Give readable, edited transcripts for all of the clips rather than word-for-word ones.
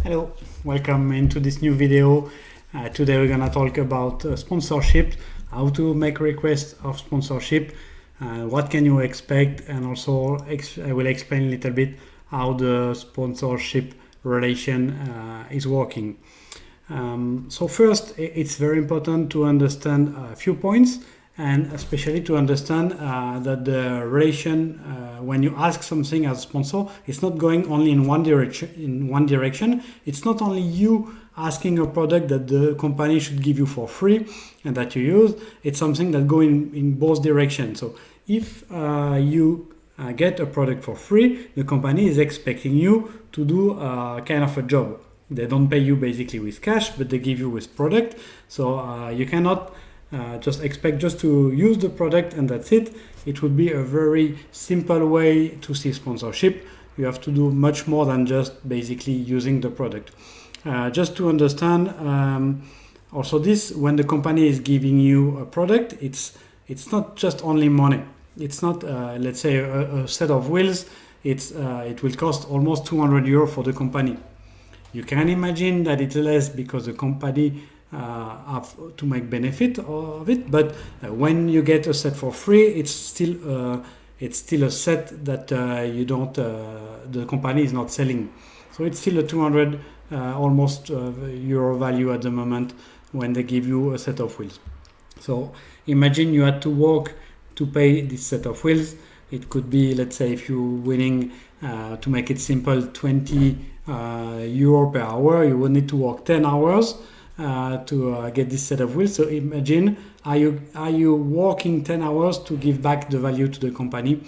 Hello, welcome into this new video. Today we're gonna talk about sponsorship, how to make requests of sponsorship, what can you expect, and also I will explain a little bit how the sponsorship relation is working. So first, it's very important to understand a few points, and especially to understand that the relation when you ask something as a sponsor, it's not going only in one direction. It's not only you asking a product that the company should give you for free and that you use. It's something that goes in both directions. So if you get a product for free, the company is expecting you to do kind of a job. They don't pay you basically with cash, but they give you with product. So you cannot just expect just to use the product and that's it. It would be a very simple way to see sponsorship. You have to do much more than just basically using the product. Just to understand, also this, when the company is giving you a product, it's not just only money. It's not, let's say, a set of wheels. It will cost almost 200 euros for the company. You can imagine that it's less because the company have to make benefit of it, but when you get a set for free, it's still a set that the company is not selling. So it's still a 200 almost euro value at the moment when they give you a set of wheels. So imagine you had to work to pay this set of wheels. It could be, let's say, if you're winning, to make it simple, 20 euro per hour, you would need to work 10 hours to get this set of wheels. So imagine, are you working 10 hours to give back the value to the company?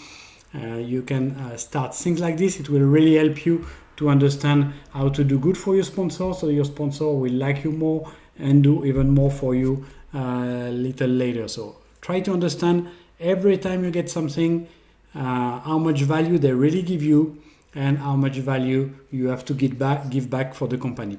You can start things like this. It will really help you to understand how to do good for your sponsor, so your sponsor will like you more and do even more for you a little later. So try to understand every time you get something, how much value they really give you and how much value you have to give back for the company.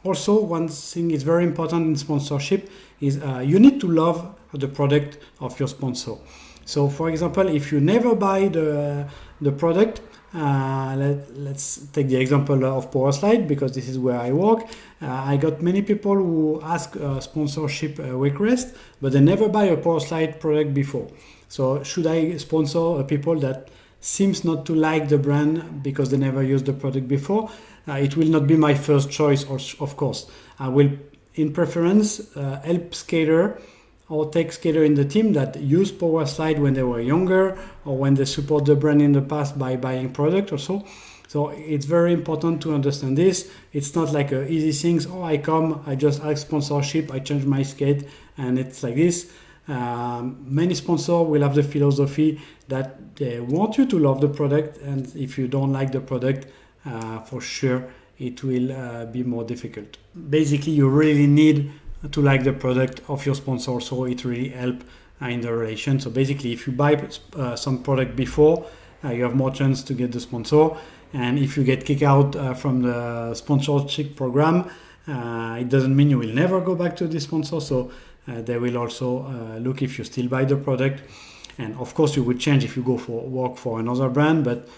Also, one thing is very important in sponsorship is you need to love the product of your sponsor. So, for example, if you never buy the product, let's take the example of PowerSlide, because this is where I work. I got many people who ask sponsorship request, but they never buy a PowerSlide product before. So should I sponsor people that seems not to like the brand because they never used the product before? It will not be my first choice, of course. I will, in preference, help skater or take skater in the team that use PowerSlide when they were younger or when they support the brand in the past by buying product or so. So it's very important to understand this. It's not like a easy things. Oh, I just ask sponsorship, I change my skate, and it's like this. Many sponsors will have the philosophy that they want you to love the product, and if you don't like the product, for sure it will be more difficult. Basically, you really need to like the product of your sponsor, so it really helps in the relation. So basically, if you buy some product before, you have more chance to get the sponsor. And if you get kicked out from the sponsorship program, it doesn't mean you will never go back to the sponsor. So they will also look if you still buy the product. And of course, you would change if you go for work for another brand. But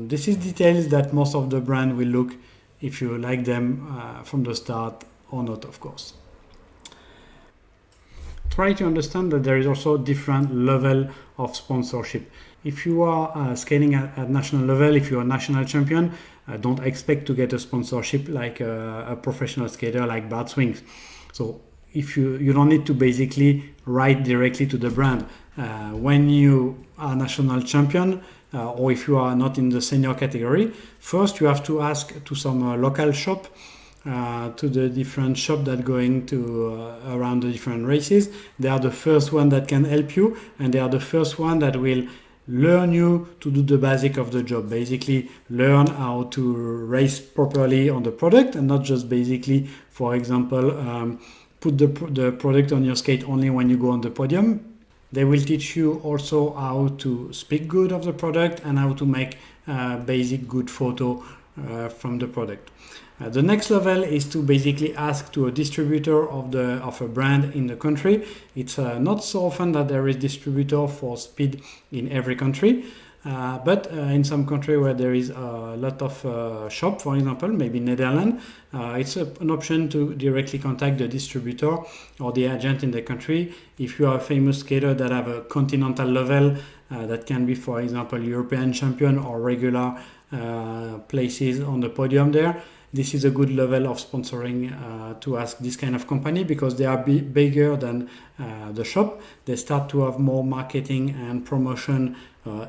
this is details that most of the brand will look if you like them from the start or not, of course. Try to understand that there is also different level of sponsorship. If you are skating at national level, if you are a national champion, don't expect to get a sponsorship like a professional skater like Bart Swings. So if you don't need to basically write directly to the brand. When you are national champion, or if you are not in the senior category, first you have to ask to some local shop, to the different shop that going to around the different races. They are the first one that can help you, and they are the first one that will learn you to do the basic of the job. Basically, learn how to race properly on the product, and not just basically, for example, put the product on your skate only when you go on the podium. They will teach you also how to speak good of the product and how to make basic good photo from the product. The next level is to basically ask to a distributor of a brand in the country. It's not so often that there is distributor for speed in every country. But in some country where there is a lot of shop, for example, maybe Netherlands, it's an option to directly contact the distributor or the agent in the country. If you are a famous skater that have a continental level, that can be, for example, European champion or regular places on the podium there, this is a good level of sponsoring to ask this kind of company, because they are bigger than the shop. They start to have more marketing and promotion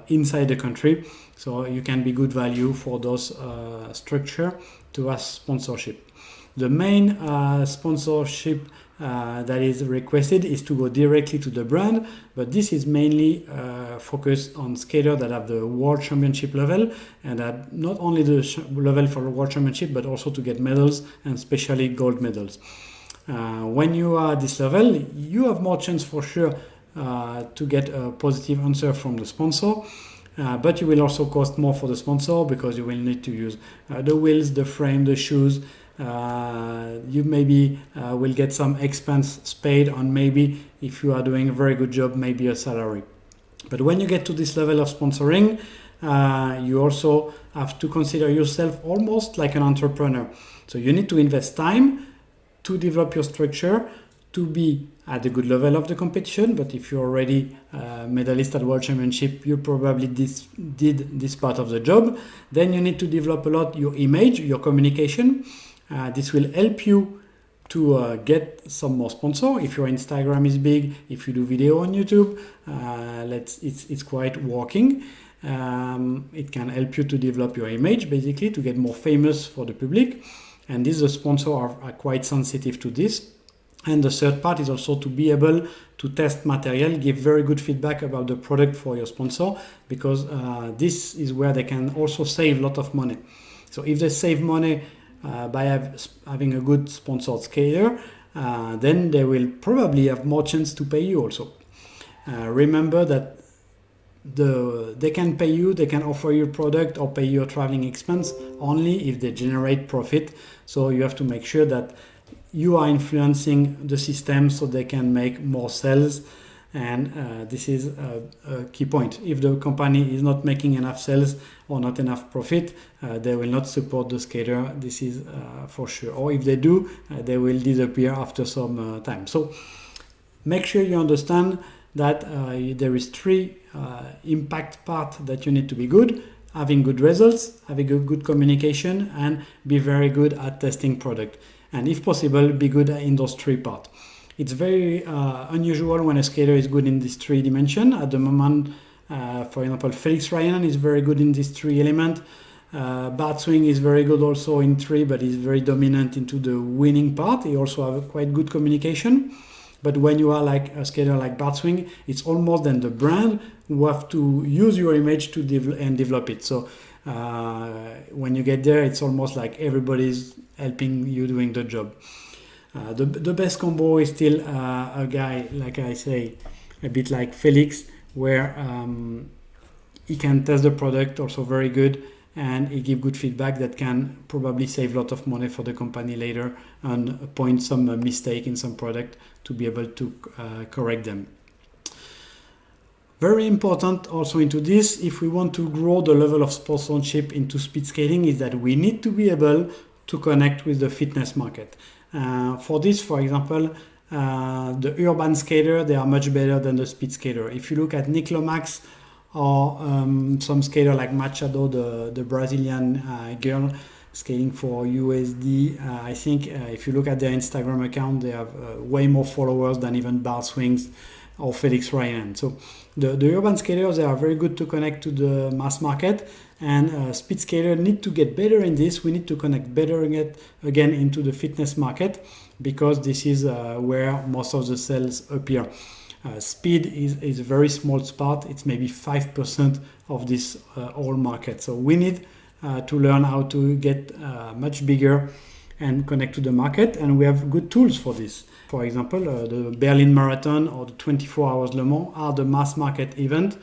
inside the country, so you can be good value for those structure to ask sponsorship. The main sponsorship that is requested is to go directly to the brand, but this is mainly focused on skaters that have the world championship level, and that not only the level for the world championship, but also to get medals, and especially gold medals. When you are at this level, you have more chance for sure to get a positive answer from the sponsor. But you will also cost more for the sponsor, because you will need to use the wheels, the frame, the shoes. You maybe will get some expense paid on, maybe if you are doing a very good job, maybe a salary. But when you get to this level of sponsoring, you also have to consider yourself almost like an entrepreneur. So you need to invest time to develop your structure, to be at a good level of the competition. But if you're already medalist at World Championship, you probably did this part of the job. Then you need to develop a lot your image, your communication. This will help you to get some more sponsor. If your Instagram is big, if you do video on YouTube, it's quite working. It can help you to develop your image, basically, to get more famous for the public. And these sponsors are quite sensitive to this. And the third part is also to be able to test material, give very good feedback about the product for your sponsor, because this is where they can also save a lot of money. So if they save money by having a good sponsored skater, then they will probably have more chance to pay you also. Remember that they can pay you, they can offer you a product or pay your traveling expense only if they generate profit. So you have to make sure that you are influencing the system so they can make more sales. And this is a key point. If the company is not making enough sales or not enough profit, they will not support the skater. This is for sure. Or if they do, they will disappear after some time. So make sure you understand that there is three impact part that you need to be good: having good results, having a good communication, and be very good at testing product. And if possible, be good at industry part. It's very unusual when a skater is good in this three dimension. At the moment, for example, Felix Ryan is very good in this three element. Bart Swing is very good also in three, but he's very dominant into the winning part. He also has quite good communication. But when you are like a skater like Bart Swing, it's almost then the brand who have to use your image to develop it. So when you get there, it's almost like everybody's helping you doing the job. The best combo is still a guy, like I say, a bit like Felix, where he can test the product also very good, and he give good feedback that can probably save a lot of money for the company later and point some mistake in some product to be able to correct them. Very important also into this, if we want to grow the level of sponsorship into speed skating, is that we need to be able to connect with the fitness market. For this, for example, the urban skater, they are much better than the speed skater. If you look at Nick Lomax or some skater like Machado, the Brazilian girl skating for USD, I think if you look at their Instagram account, they have way more followers than even Bart Swings or Felix Ryan. So the urban skaters, they are very good to connect to the mass market, and speed skaters need to get better in this. We need to connect better again into the fitness market, because this is where most of the sales appear. Speed is a very small part. It's maybe 5% of this whole market. So we need to learn how to get much bigger and connect to the market, and we have good tools for this. For example, the Berlin Marathon or the 24 Hours Le Mans are the mass market event,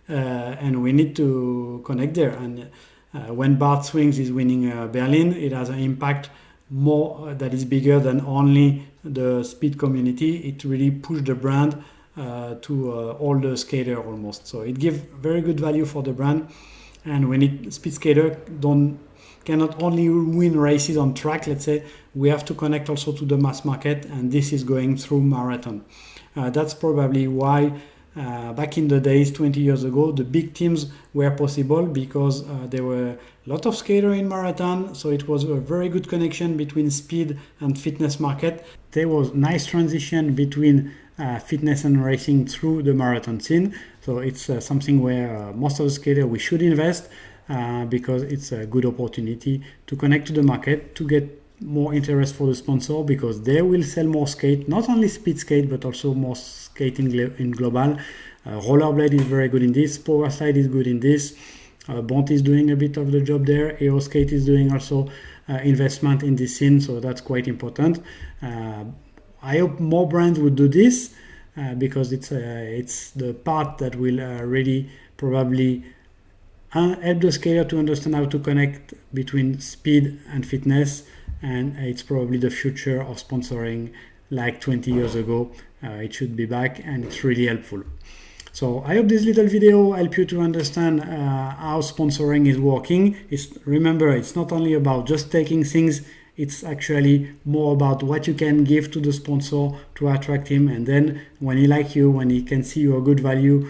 and we need to connect there. And when Bart Swings is winning Berlin, it has an impact more that is bigger than only the speed community. It really pushed the brand all the skater almost. So it gives very good value for the brand. And when it speed skater cannot only win races on track, let's say, we have to connect also to the mass market, and this is going through marathon. That's probably why back in the days, 20 years ago, the big teams were possible because there were a lot of skaters in marathon, so it was a very good connection between speed and fitness market. There was nice transition between fitness and racing through the marathon scene. So it's something where most of the skaters we should invest because it's a good opportunity to connect to the market, to get more interest for the sponsor, because they will sell more skate, not only speed skate but also more skating in global. Rollerblade is very good in this, power slide is good in this, Bont is doing a bit of the job there, Aero Skate is doing also investment in this scene, so that's quite important. I hope more brands would do this because it's the part that will really probably help the skater to understand how to connect between speed and fitness, and it's probably the future of sponsoring. Like 20 years ago, it should be back, and it's really helpful. So I hope this little video helped you to understand how sponsoring is working. Remember, it's not only about just taking things, it's actually more about what you can give to the sponsor to attract him, and then when he likes you, when he can see you a good value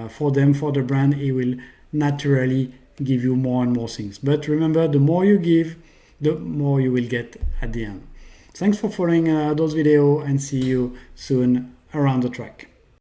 for them, for the brand, he will naturally give you more and more things. But remember, the more you give, the more you will get at the end. Thanks for following those videos, and see you soon around the track.